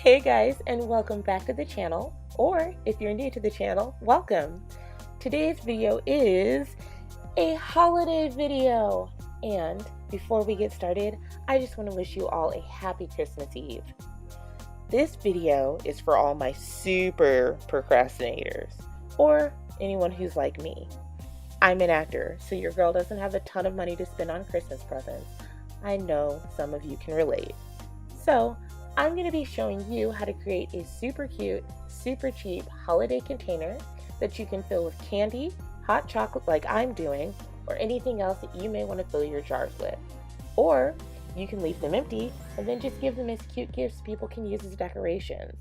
Hey guys, and welcome back to the channel, or if you're new to the channel, welcome. Today's video is a holiday video, and before we get started, I just want to wish you all a happy Christmas Eve. This video is for all my super procrastinators, or anyone who's like me. I'm an actor, so your girl doesn't have a ton of money to spend on Christmas presents. I know some of you can relate. So, I'm going to be showing you how to create a super cute, super cheap holiday container that you can fill with candy, hot chocolate like I'm doing, or anything else that you may want to fill your jars with. Or you can leave them empty and then just give them as cute gifts people can use as decorations.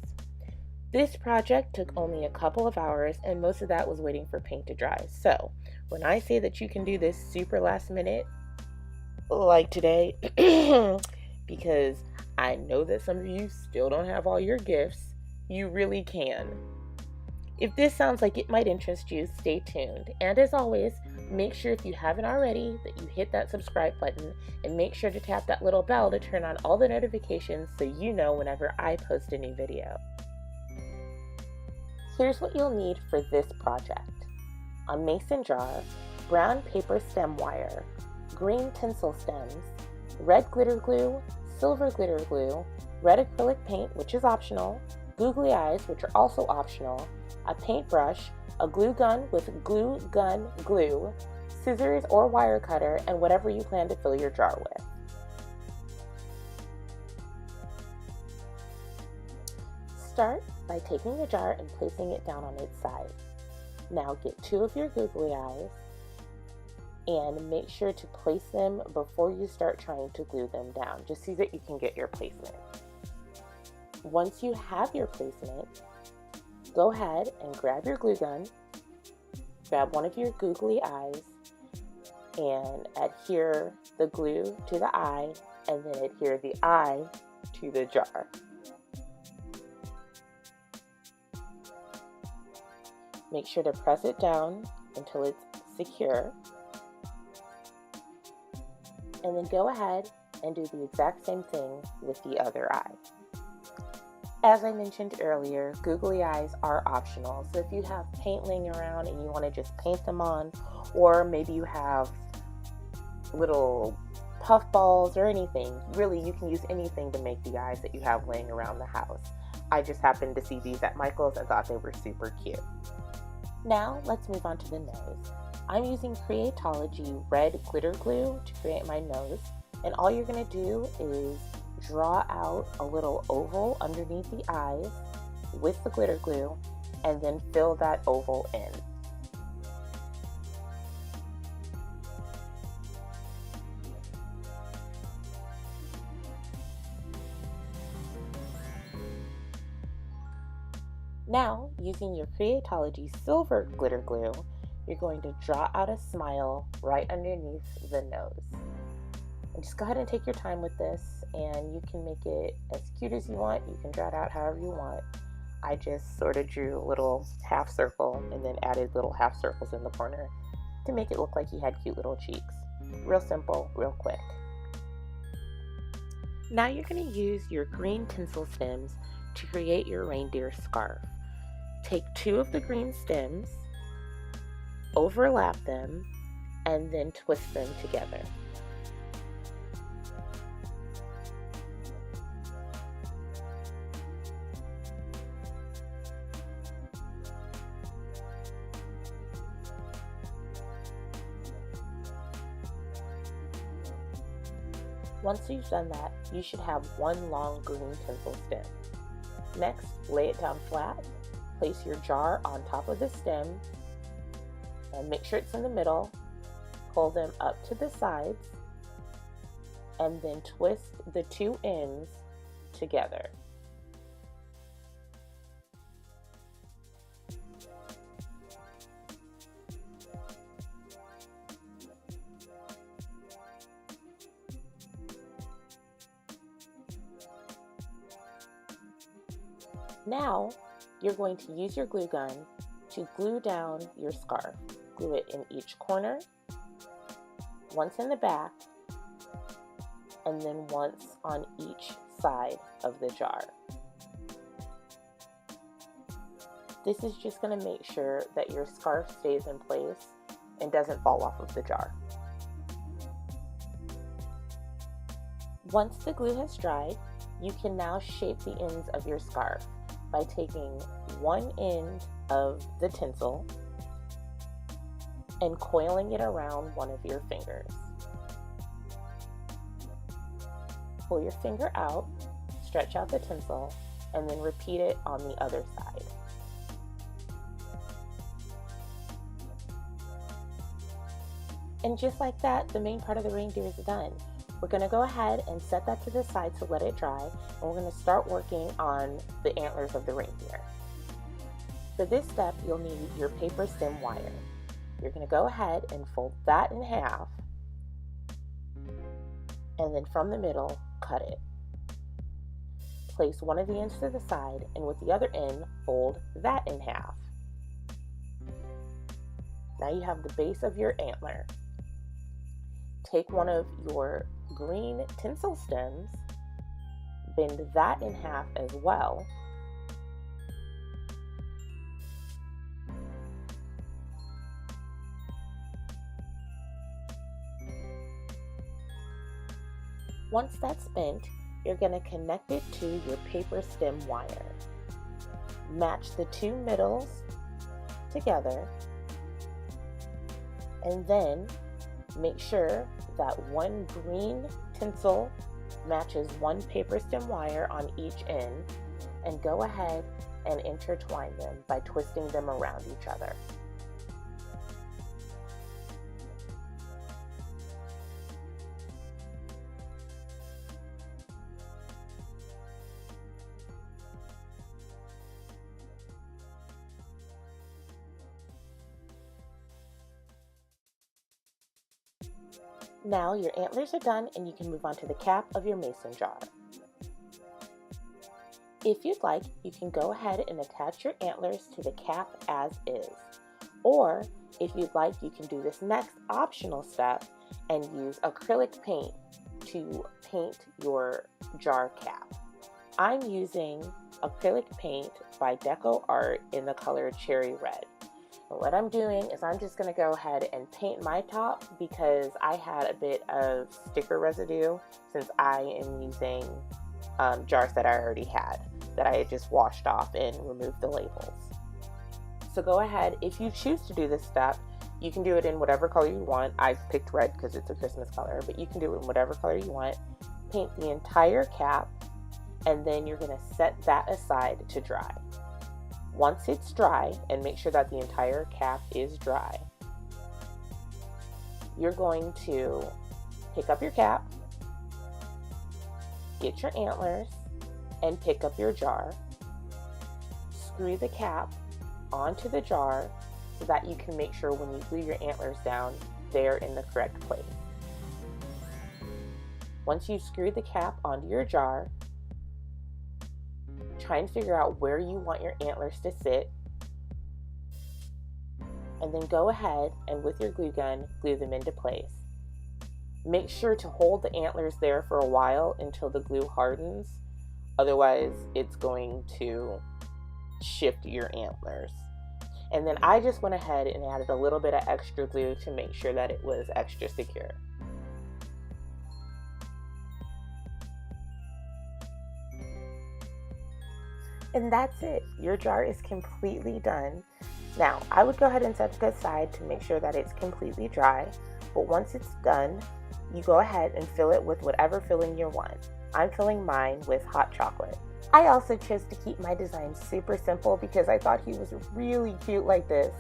This project took only a couple of hours and most of that was waiting for paint to dry. So when I say that you can do this super last minute, like today, because I know that some of you still don't have all your gifts, you really can. If this sounds like it might interest you, stay tuned. And as always, make sure if you haven't already that you hit that subscribe button and make sure to tap that little bell to turn on all the notifications so you know whenever I post a new video. Here's what you'll need for this project. A mason jar, brown paper stem wire, green tinsel stems, red glitter glue, silver glitter glue, red acrylic paint, which is optional, googly eyes, which are also optional, a paintbrush, a glue gun with glue gun glue, scissors or wire cutter, and whatever you plan to fill your jar with. Start by taking the jar and placing it down on its side. Now get two of your googly eyes and make sure to place them before you start trying to glue them down, just so that you can get your placement. Once you have your placement, go ahead and grab your glue gun, grab one of your googly eyes, and adhere the glue to the eye, and then adhere the eye to the jar. Make sure to press it down until it's secure. And then go ahead and do the exact same thing with the other eye. As I mentioned earlier, googly eyes are optional. So if you have paint laying around and you want to just paint them on, or maybe you have little puff balls or anything, really you can use anything to make the eyes that you have laying around the house. I just happened to see these at Michael's and thought they were super cute. Now let's move on to the nose. I'm using Creatology red glitter glue to create my nose, and all you're going to do is draw out a little oval underneath the eyes with the glitter glue and then fill that oval in. Now, using your Creatology silver glitter glue, you're going to draw out a smile right underneath the nose. And just go ahead and take your time with this, and you can make it as cute as you want. You can draw it out however you want. I just sort of drew a little half circle and then added little half circles in the corner to make it look like he had cute little cheeks. Real simple, real quick. Now you're going to use your green tinsel stems to create your reindeer scarf. Take two of the green stems, overlap them, and then twist them together. Once you've done that, you should have one long green tinsel stem. Next, lay it down flat, place your jar on top of the stem, and make sure it's in the middle. Pull them up to the sides, and then twist the two ends together. Now, you're going to use your glue gun to glue down your scarf. Glue it in each corner, once in the back, and then once on each side of the jar. This is just going to make sure that your scarf stays in place and doesn't fall off of the jar. Once the glue has dried, you can now shape the ends of your scarf by taking one end of the tinsel and coiling it around one of your fingers. Pull your finger out, stretch out the tinsel, and then repeat it on the other side. And just like that, the main part of the reindeer is done. We're going to go ahead and set that to the side to let it dry, and we're going to start working on the antlers of the reindeer. For this step, you'll need your paper stem wire. You're going to go ahead and fold that in half, and then from the middle, cut it. Place one of the ends to the side, and with the other end, fold that in half. Now you have the base of your antler. Take one of your green tinsel stems, bend that in half as well, once that's bent, you're going to connect it to your paper stem wire. Match the two middles together, and then make sure that one green tinsel matches one paper stem wire on each end, and go ahead and intertwine them by twisting them around each other. Now your antlers are done and you can move on to the cap of your mason jar. If you'd like, you can go ahead and attach your antlers to the cap as is. Or if you'd like, you can do this next optional step and use acrylic paint to paint your jar cap. I'm using acrylic paint by Deco Art in the color Cherry Red. And what I'm doing is I'm just going to go ahead and paint my top because I had a bit of sticker residue since I am using jars that I already had that I had just washed off and removed the labels. So go ahead, if you choose to do this step, you can do it in whatever color you want. I picked red because it's a Christmas color, but you can do it in whatever color you want. Paint the entire cap, and then you're going to set that aside to dry. Once it's dry, and make sure that the entire cap is dry, you're going to pick up your cap, get your antlers, and pick up your jar. Screw the cap onto the jar so that you can make sure when you glue your antlers down, they're in the correct place. Once you screw the cap onto your jar, try and figure out where you want your antlers to sit, and then go ahead and with your glue gun, glue them into place. Make sure to hold the antlers there for a while until the glue hardens, otherwise it's going to shift your antlers. And then I just went ahead and added a little bit of extra glue to make sure that it was extra secure. And that's it. Your jar is completely done. Now, I would go ahead and set it aside to make sure that it's completely dry. But once it's done, you go ahead and fill it with whatever filling you want. I'm filling mine with hot chocolate. I also chose to keep my design super simple because I thought he was really cute like this.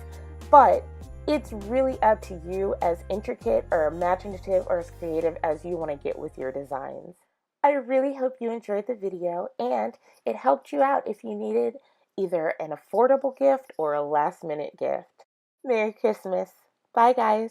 But it's really up to you, as intricate or imaginative or as creative as you want to get with your designs. I really hope you enjoyed the video and it helped you out if you needed either an affordable gift or a last-minute gift. Merry Christmas. Bye, guys.